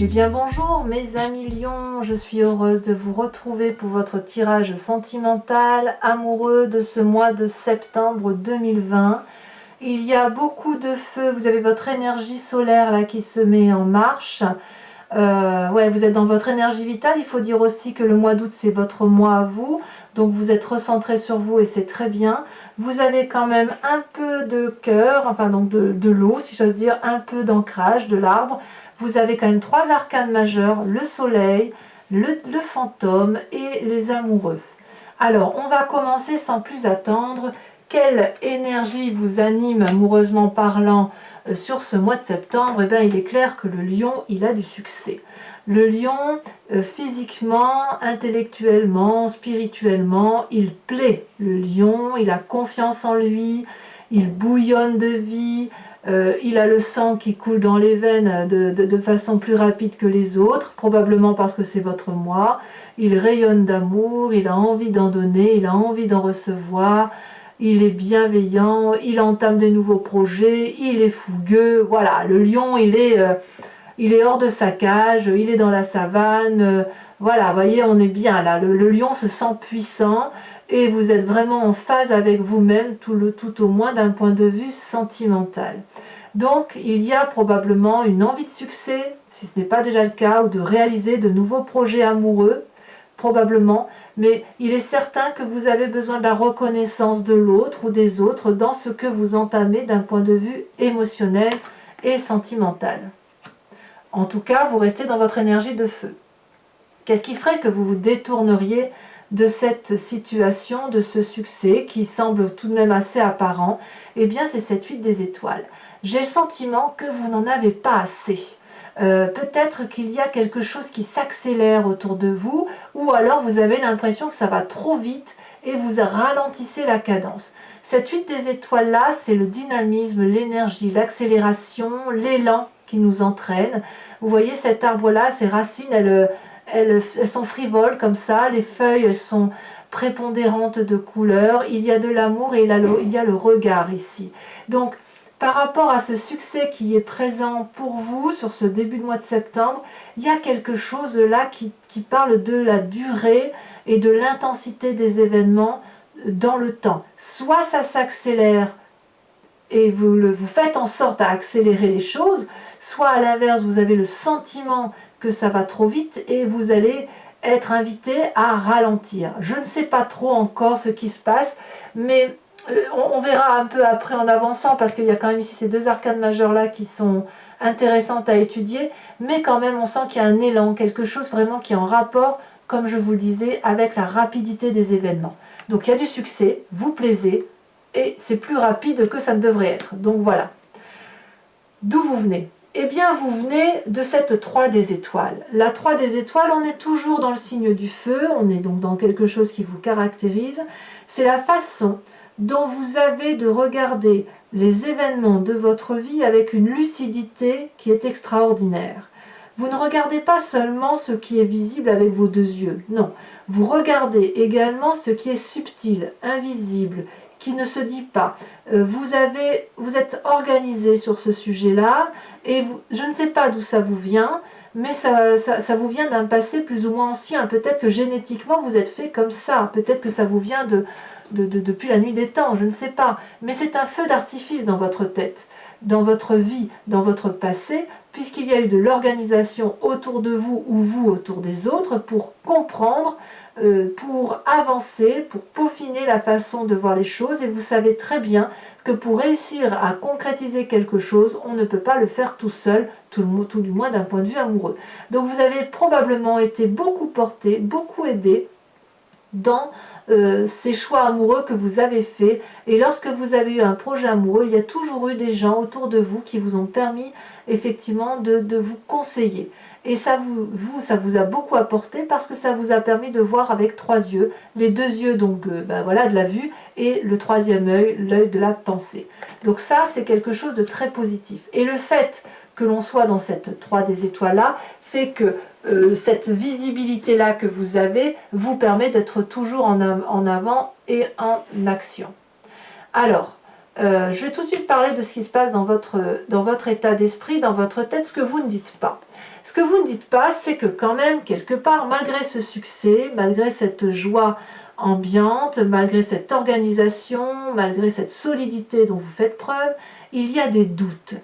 Eh bien bonjour mes amis lions, je suis heureuse de vous retrouver pour votre tirage sentimental amoureux de ce mois de septembre 2020. Il y a beaucoup de feu, vous avez votre énergie solaire là qui se met en marche. Ouais, vous êtes dans votre énergie vitale. Il faut dire aussi que le mois d'août c'est votre mois à vous, donc vous êtes recentré sur vous et c'est très bien. Vous avez quand même un peu de cœur, enfin donc de l'eau si j'ose dire, un peu d'ancrage de l'arbre. Vous avez quand même trois arcanes majeurs, le soleil, le fantôme et les amoureux. Alors on va commencer sans plus attendre. Quelle énergie vous anime amoureusement parlant sur ce mois de septembre? Eh bien, il est clair que le lion, il a du succès. Le lion, physiquement, intellectuellement, spirituellement, il plaît. Le lion, il a confiance en lui, il bouillonne de vie, il a le sang qui coule dans les veines de façon plus rapide que les autres, probablement parce que c'est votre mois. Il rayonne d'amour, il a envie d'en donner, il a envie d'en recevoir. Il est bienveillant, il entame de nouveaux projets, il est fougueux. Voilà, le lion, il est hors de sa cage, il est dans la savane. Voilà, vous voyez, on est bien là. Le lion se sent puissant et vous êtes vraiment en phase avec vous-même, tout au moins d'un point de vue sentimental. Donc, il y a probablement une envie de succès, si ce n'est pas déjà le cas, ou de réaliser de nouveaux projets amoureux, probablement, mais il est certain que vous avez besoin de la reconnaissance de l'autre ou des autres dans ce que vous entamez d'un point de vue émotionnel et sentimental. En tout cas, vous restez dans votre énergie de feu. Qu'est-ce qui ferait que vous vous détourneriez de cette situation, de ce succès qui semble tout de même assez apparent? Eh bien, c'est cette 8 des étoiles. J'ai le sentiment que vous n'en avez pas assez. Peut-être qu'il y a quelque chose qui s'accélère autour de vous, ou alors vous avez l'impression que ça va trop vite et vous ralentissez la cadence. Cette 8 des étoiles là, c'est le dynamisme, l'énergie, l'accélération, l'élan qui nous entraîne. Vous voyez cet arbre là, ses racines, elles sont frivoles comme ça, les feuilles elles sont prépondérantes de couleur, il y a de l'amour et il y a le regard ici. Donc par rapport à ce succès qui est présent pour vous sur ce début de mois de septembre, il y a quelque chose là qui parle de la durée et de l'intensité des événements dans le temps. Soit ça s'accélère et vous faites en sorte à accélérer les choses, soit à l'inverse, vous avez le sentiment que ça va trop vite et vous allez être invité à ralentir. Je ne sais pas trop encore ce qui se passe, mais on verra un peu après en avançant, parce qu'il y a quand même ici ces deux arcanes majeures là qui sont intéressantes à étudier, mais quand même on sent qu'il y a un élan, quelque chose vraiment qui est en rapport, comme je vous le disais, avec la rapidité des événements. Donc il y a du succès, vous plaisez, et c'est plus rapide que ça ne devrait être. Donc voilà. D'où vous venez? Eh bien, vous venez de cette 3 des étoiles. La 3 des étoiles, on est toujours dans le signe du feu, on est donc dans quelque chose qui vous caractérise. C'est la façon dont vous avez de regarder les événements de votre vie avec une lucidité qui est extraordinaire. Vous ne regardez pas seulement ce qui est visible avec vos deux yeux, non. Vous regardez également ce qui est subtil, invisible, qui ne se dit pas. Vous êtes organisé sur ce sujet-là, et je ne sais pas d'où ça vous vient, mais ça vous vient d'un passé plus ou moins ancien. Peut-être que génétiquement vous êtes fait comme ça, peut-être que ça vous vient depuis la nuit des temps, je ne sais pas. Mais c'est un feu d'artifice dans votre tête, dans votre vie, dans votre passé, puisqu'il y a eu de l'organisation autour de vous ou vous autour des autres pour comprendre, pour avancer, pour peaufiner la façon de voir les choses. Et vous savez très bien que pour réussir à concrétiser quelque chose, on ne peut pas le faire tout seul, tout du moins d'un point de vue amoureux. Donc vous avez probablement été beaucoup porté, beaucoup aidé dans ces choix amoureux que vous avez faits. Et lorsque vous avez eu un projet amoureux, il y a toujours eu des gens autour de vous qui vous ont permis effectivement de vous conseiller. Et ça vous a beaucoup apporté, parce que ça vous a permis de voir avec trois yeux, les deux yeux donc voilà, de la vue, et le troisième œil, l'œil de la pensée. Donc ça, c'est quelque chose de très positif. Et le fait que l'on soit dans cette 3 des étoiles là fait que cette visibilité là que vous avez vous permet d'être toujours en avant et en action. Alors Je vais tout de suite parler de ce qui se passe dans votre état d'esprit, dans votre tête, ce que vous ne dites pas. Ce que vous ne dites pas, c'est que quand même, quelque part, malgré ce succès, malgré cette joie ambiante, malgré cette organisation, malgré cette solidité dont vous faites preuve, il y a des doutes.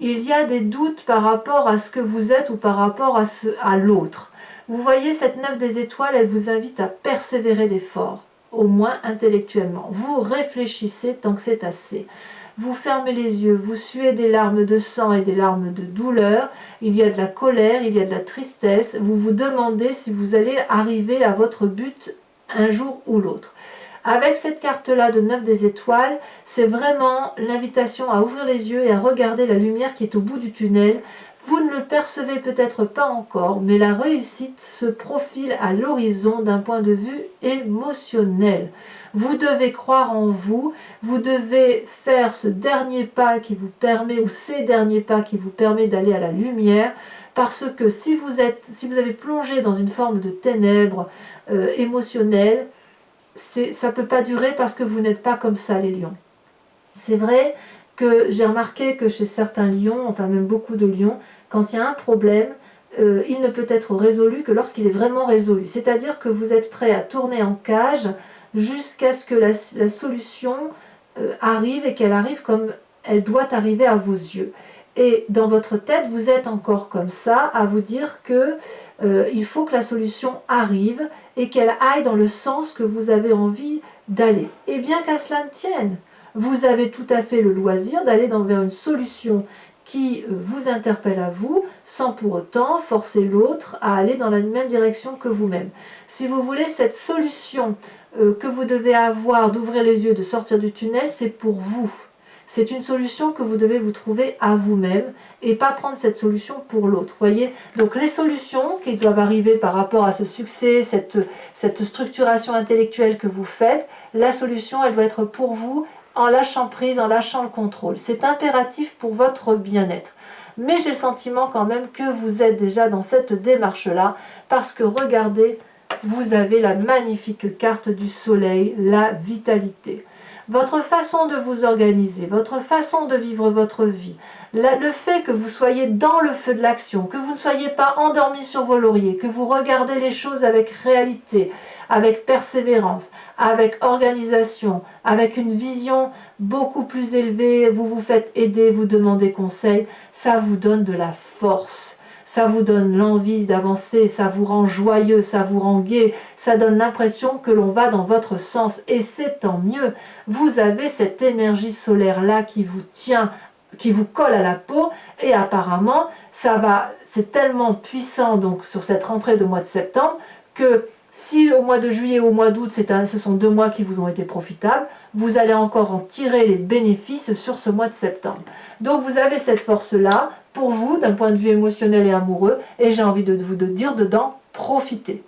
Il y a des doutes par rapport à ce que vous êtes ou par rapport à l'autre. Vous voyez, cette 9 des étoiles, elle vous invite à persévérer d'efforts, au moins intellectuellement. Vous réfléchissez tant que c'est assez. Vous fermez les yeux, vous suez des larmes de sang et des larmes de douleur. Il y a de la colère, il y a de la tristesse. Vous vous demandez si vous allez arriver à votre but un jour ou l'autre. Avec cette carte-là de 9 des étoiles, c'est vraiment l'invitation à ouvrir les yeux et à regarder la lumière qui est au bout du tunnel. Vous ne le percevez peut-être pas encore, mais la réussite se profile à l'horizon d'un point de vue émotionnel. Vous devez croire en vous, vous devez faire ce dernier pas qui vous permet, ou ces derniers pas qui vous permet d'aller à la lumière, parce que si vous avez plongé dans une forme de ténèbres émotionnelles, ça ne peut pas durer parce que vous n'êtes pas comme ça, les lions. C'est vrai que j'ai remarqué que chez certains lions, enfin même beaucoup de lions, quand il y a un problème, il ne peut être résolu que lorsqu'il est vraiment résolu. C'est-à-dire que vous êtes prêt à tourner en cage jusqu'à ce que la solution arrive et qu'elle arrive comme elle doit arriver à vos yeux. Et dans votre tête, vous êtes encore comme ça, à vous dire que il faut que la solution arrive et qu'elle aille dans le sens que vous avez envie d'aller. Et bien qu'à cela ne tienne, vous avez tout à fait le loisir d'aller vers une solution qui vous interpelle à vous, sans pour autant forcer l'autre à aller dans la même direction que vous-même. Si vous voulez, cette solution que vous devez avoir d'ouvrir les yeux, de sortir du tunnel, c'est pour vous. C'est une solution que vous devez vous trouver à vous-même et pas prendre cette solution pour l'autre. Voyez, donc les solutions qui doivent arriver par rapport à ce succès, cette structuration intellectuelle que vous faites, la solution, elle doit être pour vous en lâchant prise, en lâchant le contrôle. C'est impératif pour votre bien-être. Mais j'ai le sentiment quand même que vous êtes déjà dans cette démarche-là parce que regardez, vous avez la magnifique carte du soleil, la vitalité. Votre façon de vous organiser, votre façon de vivre votre vie, le fait que vous soyez dans le feu de l'action, que vous ne soyez pas endormi sur vos lauriers, que vous regardez les choses avec réalité, avec persévérance, avec organisation, avec une vision beaucoup plus élevée, vous vous faites aider, vous demandez conseil, ça vous donne de la force. Ça vous donne l'envie d'avancer, ça vous rend joyeux, ça vous rend gai, ça donne l'impression que l'on va dans votre sens et c'est tant mieux. Vous avez cette énergie solaire-là qui vous tient, qui vous colle à la peau et apparemment, c'est tellement puissant donc sur cette rentrée de mois de septembre que si au mois de juillet ou au mois d'août, ce sont 2 mois qui vous ont été profitables, vous allez encore en tirer les bénéfices sur ce mois de septembre. Donc vous avez cette force-là pour vous, d'un point de vue émotionnel et amoureux, et j'ai envie de vous dire dedans, profitez.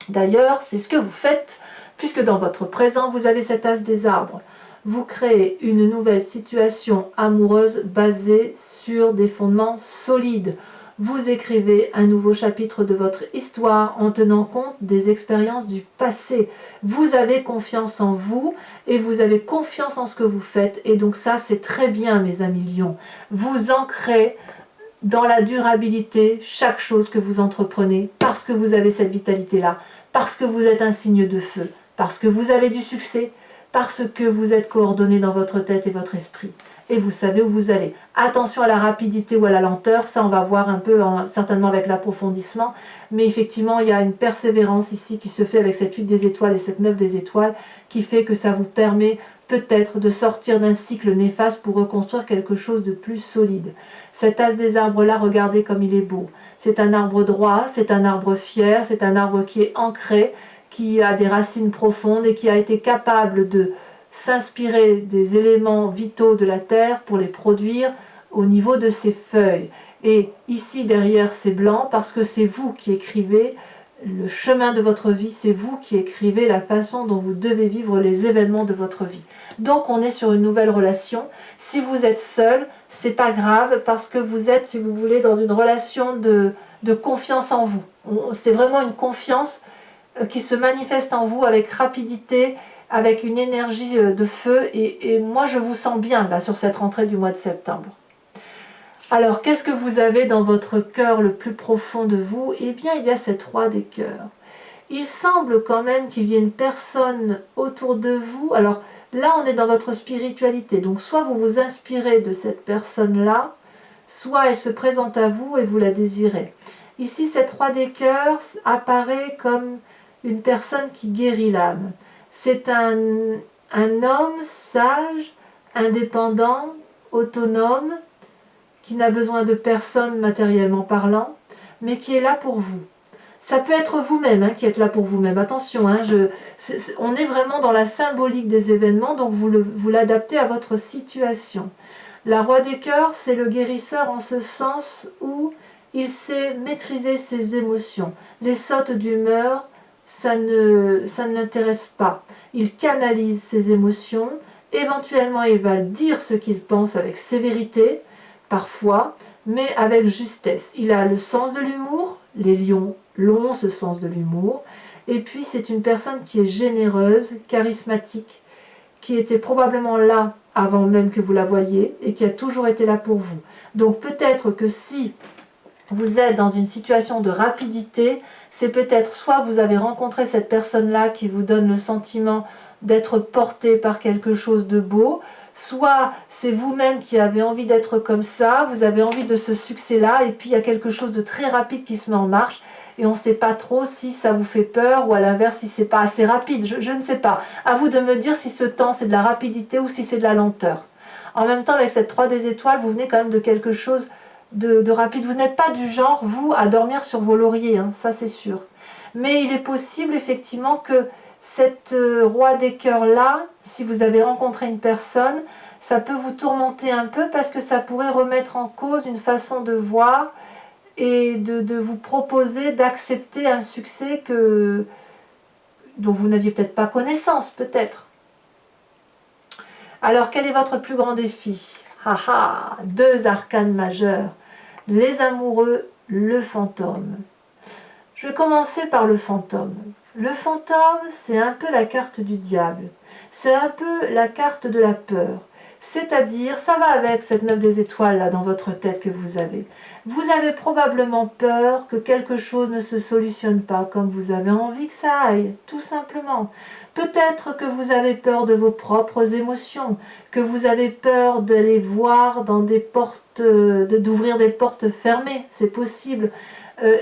D'ailleurs, c'est ce que vous faites, puisque dans votre présent, vous avez cet as des arbres. Vous créez une nouvelle situation amoureuse basée sur des fondements solides. Vous écrivez un nouveau chapitre de votre histoire en tenant compte des expériences du passé. Vous avez confiance en vous et vous avez confiance en ce que vous faites. Et donc ça, c'est très bien, mes amis lions. Vous ancrez dans la durabilité chaque chose que vous entreprenez parce que vous avez cette vitalité-là, parce que vous êtes un signe de feu, parce que vous avez du succès, parce que vous êtes coordonné dans votre tête et votre esprit. Et vous savez où vous allez. Attention à la rapidité ou à la lenteur, ça on va voir un peu certainement avec l'approfondissement, mais effectivement il y a une persévérance ici qui se fait avec cette 8 des étoiles et cette 9 des étoiles qui fait que ça vous permet peut-être de sortir d'un cycle néfaste pour reconstruire quelque chose de plus solide. Cet as des arbres là, regardez comme il est beau. C'est un arbre droit, c'est un arbre fier, c'est un arbre qui est ancré, qui a des racines profondes et qui a été capable de s'inspirer des éléments vitaux de la terre pour les produire au niveau de ses feuilles. Et ici derrière c'est blanc parce que c'est vous qui écrivez le chemin de votre vie, c'est vous qui écrivez la façon dont vous devez vivre les événements de votre vie. Donc on est sur une nouvelle relation. Si vous êtes seul, c'est pas grave parce que vous êtes, si vous voulez, dans une relation de confiance en vous. C'est vraiment une confiance qui se manifeste en vous avec rapidité, avec une énergie de feu, et moi je vous sens bien là sur cette rentrée du mois de septembre. Alors qu'est-ce que vous avez dans votre cœur le plus profond de vous? Eh bien il y a cette roi des cœurs. Il semble quand même qu'il y ait une personne autour de vous. Alors là on est dans votre spiritualité, donc soit vous vous inspirez de cette personne-là, soit elle se présente à vous et vous la désirez. Ici cette roi des cœurs apparaît comme une personne qui guérit l'âme. C'est un homme sage, indépendant, autonome, qui n'a besoin de personne matériellement parlant, mais qui est là pour vous. Ça peut être vous-même qui êtes là pour vous-même. Attention, on est vraiment dans la symbolique des événements, donc vous l'adaptez à votre situation. La roi des cœurs, c'est le guérisseur en ce sens où il sait maîtriser ses émotions. Les sautes d'humeur, ça ne l'intéresse pas. Il canalise ses émotions. Éventuellement, il va dire ce qu'il pense avec sévérité, parfois, mais avec justesse. Il a le sens de l'humour. Les lions l'ont, ce sens de l'humour. Et puis, c'est une personne qui est généreuse, charismatique, qui était probablement là avant même que vous la voyiez et qui a toujours été là pour vous. Donc peut-être que si vous êtes dans une situation de rapidité, c'est peut-être soit vous avez rencontré cette personne-là qui vous donne le sentiment d'être porté par quelque chose de beau, soit c'est vous-même qui avez envie d'être comme ça, vous avez envie de ce succès-là, et puis il y a quelque chose de très rapide qui se met en marche, et on ne sait pas trop si ça vous fait peur, ou à l'inverse si c'est pas assez rapide, je ne sais pas. À vous de me dire si ce temps c'est de la rapidité ou si c'est de la lenteur. En même temps, avec cette 3 des étoiles, vous venez quand même de quelque chose de rapide. Vous n'êtes pas du genre, vous, à dormir sur vos lauriers, ça c'est sûr. Mais il est possible effectivement que cette roi des cœurs là, si vous avez rencontré une personne, ça peut vous tourmenter un peu parce que ça pourrait remettre en cause une façon de voir et de vous proposer d'accepter un succès dont vous n'aviez peut-être pas connaissance, peut-être. Alors quel est votre plus grand défi? Deux arcanes majeurs, les amoureux, le fantôme. Je vais commencer par le fantôme. Le fantôme, c'est un peu la carte du diable. C'est un peu la carte de la peur. C'est-à-dire, ça va avec cette 9 des étoiles là dans votre tête que vous avez. Vous avez probablement peur que quelque chose ne se solutionne pas comme vous avez envie que ça aille, tout simplement. Peut-être que vous avez peur de vos propres émotions, que vous avez peur d'aller voir dans des portes, d'ouvrir des portes fermées, c'est possible.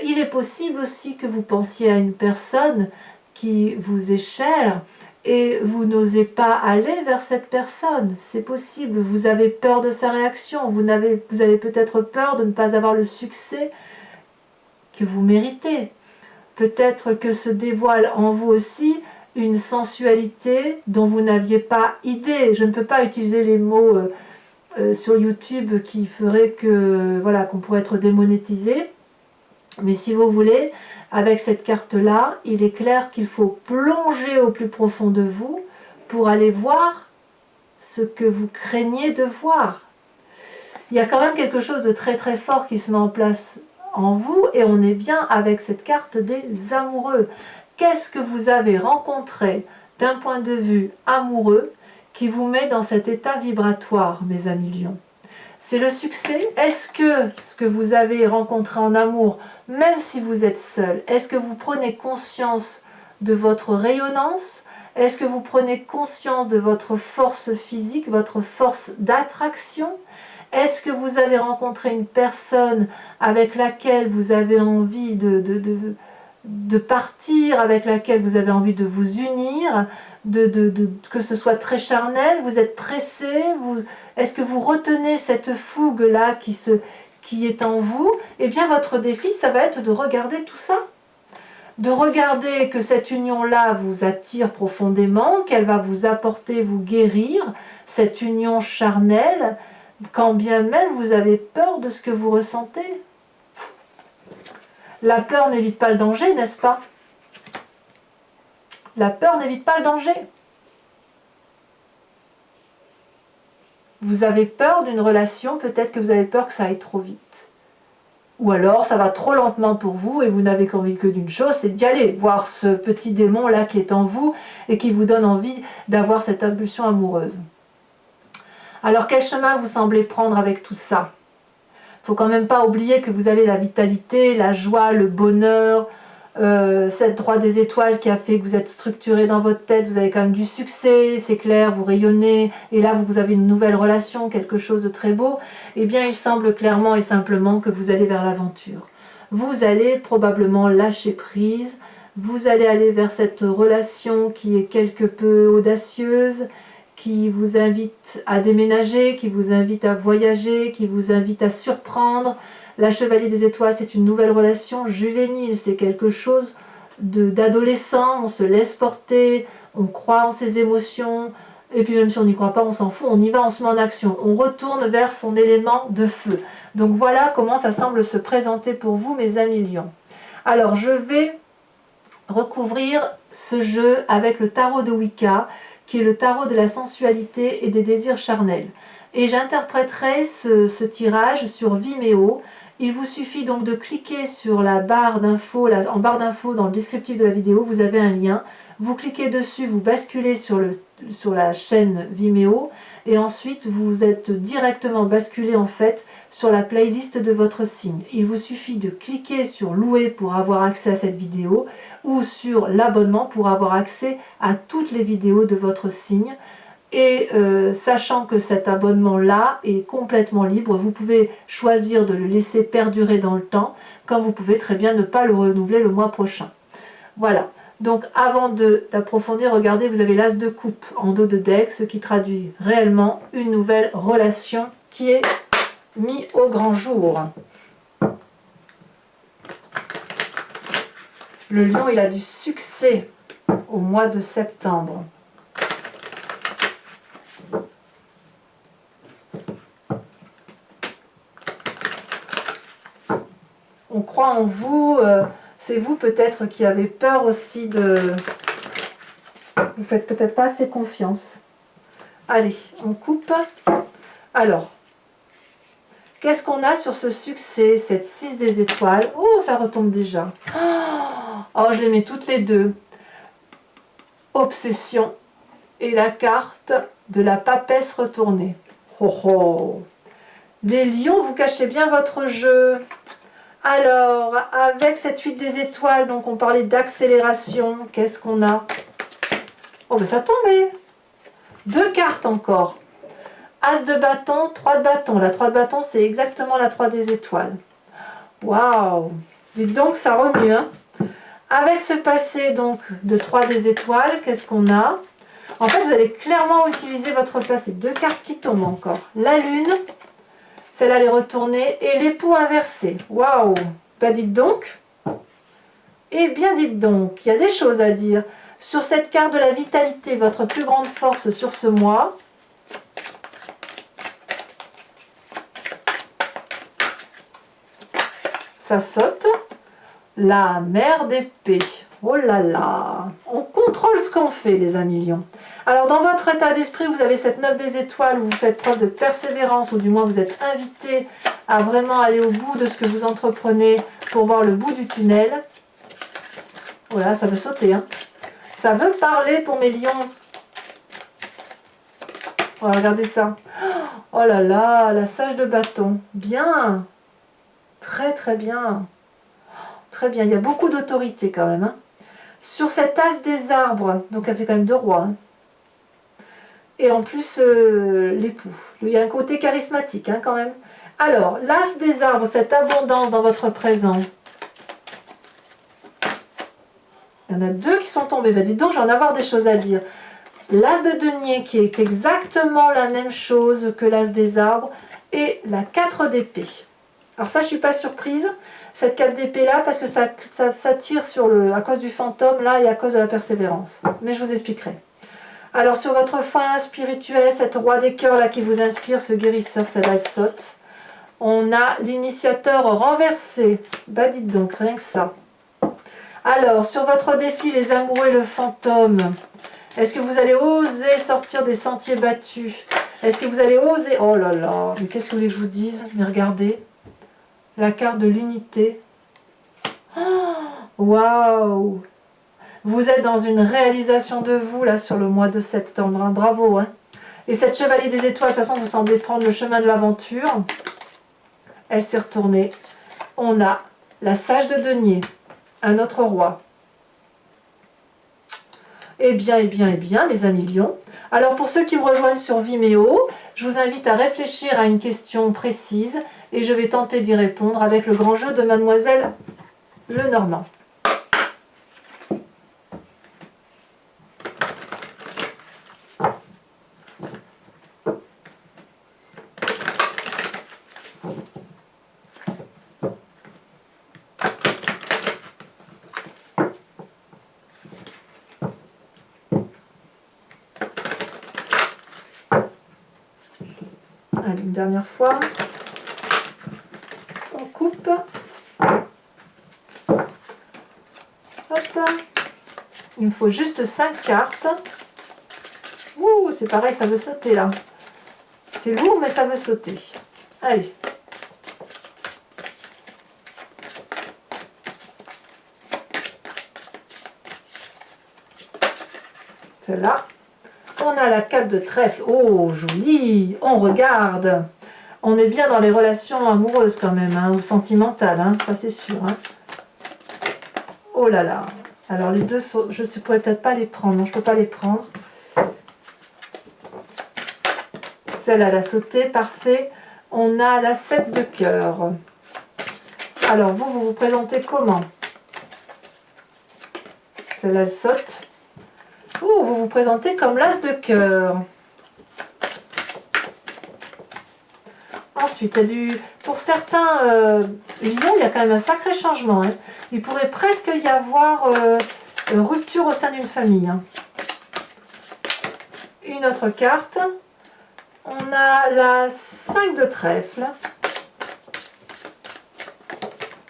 Il est possible aussi que vous pensiez à une personne qui vous est chère et vous n'osez pas aller vers cette personne. C'est possible, vous avez peur de sa réaction, vous avez peut-être peur de ne pas avoir le succès que vous méritez. Peut-être que se dévoile en vous aussi une sensualité dont vous n'aviez pas idée. Je ne peux pas utiliser les mots sur YouTube qui feraient qu'on pourrait être démonétisé. Mais si vous voulez, avec cette carte-là, il est clair qu'il faut plonger au plus profond de vous pour aller voir ce que vous craignez de voir. Il y a quand même quelque chose de très très fort qui se met en place en vous et on est bien avec cette carte des amoureux. Qu'est-ce que vous avez rencontré d'un point de vue amoureux qui vous met dans cet état vibratoire, mes amis lions? C'est le succès. Est-ce que ce que vous avez rencontré en amour, même si vous êtes seul, est-ce que vous prenez conscience de votre rayonnance? Est-ce que vous prenez conscience de votre force physique, votre force d'attraction? Est-ce que vous avez rencontré une personne avec laquelle vous avez envie de partir, avec laquelle vous avez envie de vous unir, que ce soit très charnel, vous êtes pressé, est-ce que vous retenez cette fougue-là qui est en vous? Eh bien votre défi, ça va être de regarder tout ça. De regarder que cette union-là vous attire profondément, qu'elle va vous apporter, vous guérir, cette union charnelle, quand bien même vous avez peur de ce que vous ressentez. La peur n'évite pas le danger, n'est-ce pas? La peur n'évite pas le danger. Vous avez peur d'une relation, peut-être que vous avez peur que ça aille trop vite. Ou alors ça va trop lentement pour vous et vous n'avez qu'envie que d'une chose, c'est d'y aller, voir ce petit démon là qui est en vous et qui vous donne envie d'avoir cette impulsion amoureuse. Alors quel chemin vous semblez prendre avec tout ça? Il ne faut quand même pas oublier que vous avez la vitalité, la joie, le bonheur, cette droite des étoiles qui a fait que vous êtes structuré dans votre tête, vous avez quand même du succès, c'est clair, vous rayonnez, et là vous avez une nouvelle relation, quelque chose de très beau. Eh bien il semble clairement et simplement que vous allez vers l'aventure. Vous allez probablement lâcher prise, vous allez aller vers cette relation qui est quelque peu audacieuse, qui vous invite à déménager, qui vous invite à voyager, qui vous invite à surprendre. La Chevalier des Étoiles, c'est une nouvelle relation juvénile, c'est quelque chose d'adolescent, on se laisse porter, on croit en ses émotions, et puis même si on n'y croit pas, on s'en fout, on y va, on se met en action, on retourne vers son élément de feu. Donc voilà comment ça semble se présenter pour vous, mes amis lions. Alors je vais recouvrir ce jeu avec le tarot de Wicca, qui est le tarot de la sensualité et des désirs charnels. Et j'interpréterai ce tirage sur Vimeo. Il vous suffit donc de cliquer sur la barre d'infos, en barre d'infos dans le descriptif de la vidéo, vous avez un lien. Vous cliquez dessus, vous basculez sur la chaîne Vimeo et ensuite vous êtes directement basculé en fait sur la playlist de votre signe. Il vous suffit de cliquer sur louer pour avoir accès à cette vidéo ou sur l'abonnement pour avoir accès à toutes les vidéos de votre signe. Et sachant que cet abonnement-là est complètement libre, vous pouvez choisir de le laisser perdurer dans le temps, quand vous pouvez très bien ne pas le renouveler le mois prochain. Voilà. Donc avant d'approfondir, regardez, vous avez l'as de coupe en dos de deck, ce qui traduit réellement une nouvelle relation qui est mise au grand jour. Le lion, il a du succès au mois de septembre. On croit en vous, c'est vous peut-être qui avez peur aussi de... Vous faites peut-être pas assez confiance. Allez, on coupe. Alors, qu'est-ce qu'on a sur ce succès, cette 6 des étoiles? Oh, ça retombe déjà. Oh, je les mets toutes les deux. Obsession et la carte de la papesse retournée. Oh, oh. Les lions, vous cachez bien votre jeu. Alors, avec cette 8 des étoiles, donc on parlait d'accélération, qu'est-ce qu'on a? Oh, ben ça a tombé. 2 cartes encore. As de bâton, 3 de bâton. La 3 de bâton, c'est exactement la 3 des étoiles. Waouh! Dites donc, ça remue, hein? Avec ce passé donc de 3 des étoiles, qu'est-ce qu'on a? En fait, vous allez clairement utiliser votre passé. 2 cartes qui tombent encore. La lune. Celle-là, elle est retournée. Et l'époux inversé. Waouh! Bah dites donc. Eh bien, dites donc. Il y a des choses à dire. Sur cette carte de la vitalité, votre plus grande force sur ce mois. Ça saute. La mère d'épée. Oh là là. On contrôle ce qu'on fait, les amis lions. Alors, dans votre état d'esprit, vous avez cette 9 des étoiles où vous faites preuve de persévérance, ou du moins vous êtes invité à vraiment aller au bout de ce que vous entreprenez pour voir le bout du tunnel. Voilà, ça veut sauter, hein. Ça veut parler pour mes lions. Oh, regardez ça. Oh là là, la sage de bâton. Bien. Très très bien. Très bien, il y a beaucoup d'autorité quand même, hein. Sur cet as des arbres, donc elle fait quand même 2 rois, hein. Et en plus l'époux. Il y a un côté charismatique, hein, quand même. Alors, l'as des arbres, cette abondance dans votre présent. Il y en a 2 qui sont tombés. Ben, dites donc, je vais en avoir des choses à dire. L'as de denier qui est exactement la même chose que l'as des arbres. Et la 4 d'épée. Alors ça, je ne suis pas surprise, cette 4 d'épée là, parce que ça tire à cause du fantôme là et à cause de la persévérance. Mais je vous expliquerai. Alors sur votre foi spirituelle, cette roi des cœurs là qui vous inspire, ce guérisseur, celle-là saute. On a l'initiateur renversé. Bah dites donc, rien que ça. Alors sur votre défi, les amoureux et le fantôme, est-ce que vous allez oser sortir des sentiers battus? Est-ce que vous allez oser... Oh là là, mais qu'est-ce que vous voulez que je vous dise? Mais regardez. la carte de l'unité. Waouh! Vous êtes dans une réalisation de vous là sur le mois de septembre, hein. Bravo, hein. Et cette chevalier des étoiles, de toute façon, vous semblez prendre le chemin de l'aventure. Elle s'est retournée. On a la sage de denier, un autre roi. Eh bien, mes amis lions. Alors, pour ceux qui me rejoignent sur Vimeo, je vous invite à réfléchir à une question précise et je vais tenter d'y répondre avec le grand jeu de Mademoiselle Lenormand. Allez, une dernière fois. On coupe. Hop. Il me faut juste 5 cartes. Ouh, c'est pareil, ça veut sauter là. C'est lourd, mais ça veut sauter. Allez. Celle-là. On a la 4 de trèfle. Oh, joli. On regarde. On est bien dans les relations amoureuses quand même, hein, ou sentimentales, hein, ça c'est sûr. Hein. Oh là là. Alors les deux, je ne pourrais peut-être pas les prendre. Non, je ne peux pas les prendre. Celle-là, elle a sauté. Parfait. On a la 7 de cœur. Alors vous vous présentez comment? Celle-là, elle saute. Oh, vous vous présentez comme l'as de cœur. Ensuite, pour certains lions, il y a quand même un sacré changement. Hein. Il pourrait presque y avoir rupture au sein d'une famille. Hein. Une autre carte. On a la 5 de trèfle.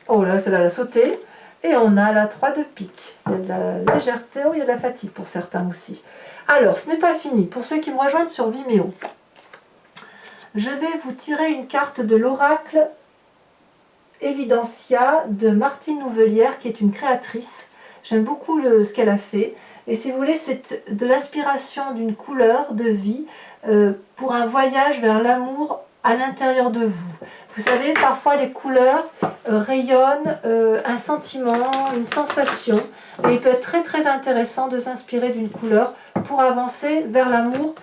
Oh là, celle-là, elle a sauté. Et on a la 3 de pique. C'est de la légèreté, oh, il y a de la fatigue pour certains aussi. Alors, ce n'est pas fini. Pour ceux qui me rejoignent sur Vimeo, je vais vous tirer une carte de l'oracle Evidentia de Martine Nouvelière, qui est une créatrice. J'aime beaucoup ce qu'elle a fait. Et si vous voulez, c'est de l'inspiration d'une couleur de vie pour un voyage vers l'amour à l'intérieur de vous. Vous savez, parfois les couleurs rayonnent un sentiment, une sensation. Et il peut être très très intéressant de s'inspirer d'une couleur pour avancer vers l'amour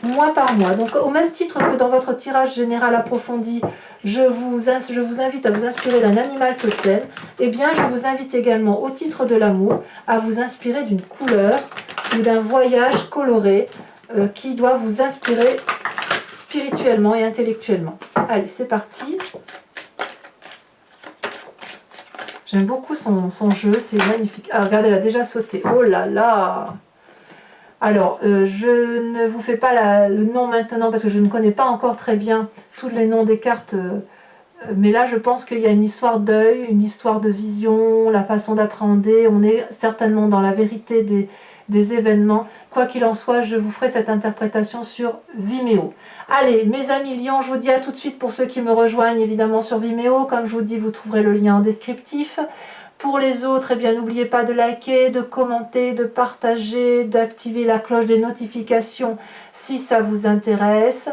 mois par mois. Donc au même titre que dans votre tirage général approfondi, je vous invite à vous inspirer d'un animal totem, eh bien je vous invite également au titre de l'amour à vous inspirer d'une couleur ou d'un voyage coloré qui doit vous inspirer spirituellement et intellectuellement. Allez, c'est parti. J'aime beaucoup son jeu, c'est magnifique. Ah, regardez, elle a déjà sauté. Oh là là! Alors, je ne vous fais pas le nom maintenant parce que je ne connais pas encore très bien tous les noms des cartes. Mais là, je pense qu'il y a une histoire d'œil, une histoire de vision, la façon d'appréhender. On est certainement dans la vérité des événements. Quoi qu'il en soit, je vous ferai cette interprétation sur Vimeo. Allez, mes amis lions, je vous dis à tout de suite pour ceux qui me rejoignent évidemment sur Vimeo. Comme je vous dis, vous trouverez le lien en descriptif. Pour les autres, eh bien n'oubliez pas de liker, de commenter, de partager, d'activer la cloche des notifications si ça vous intéresse.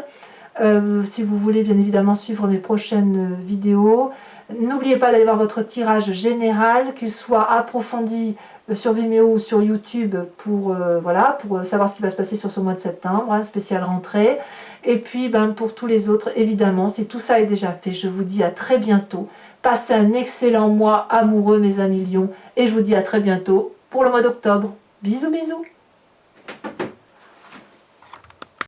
Si vous voulez bien évidemment suivre mes prochaines vidéos. N'oubliez pas d'aller voir votre tirage général, qu'il soit approfondi sur Vimeo ou sur YouTube pour savoir ce qui va se passer sur ce mois de septembre, hein, spécial rentrée. Et puis pour tous les autres, évidemment, si tout ça est déjà fait, je vous dis à très bientôt. Passez un excellent mois amoureux mes amis lions et je vous dis à très bientôt pour le mois d'octobre. Bisous bisous.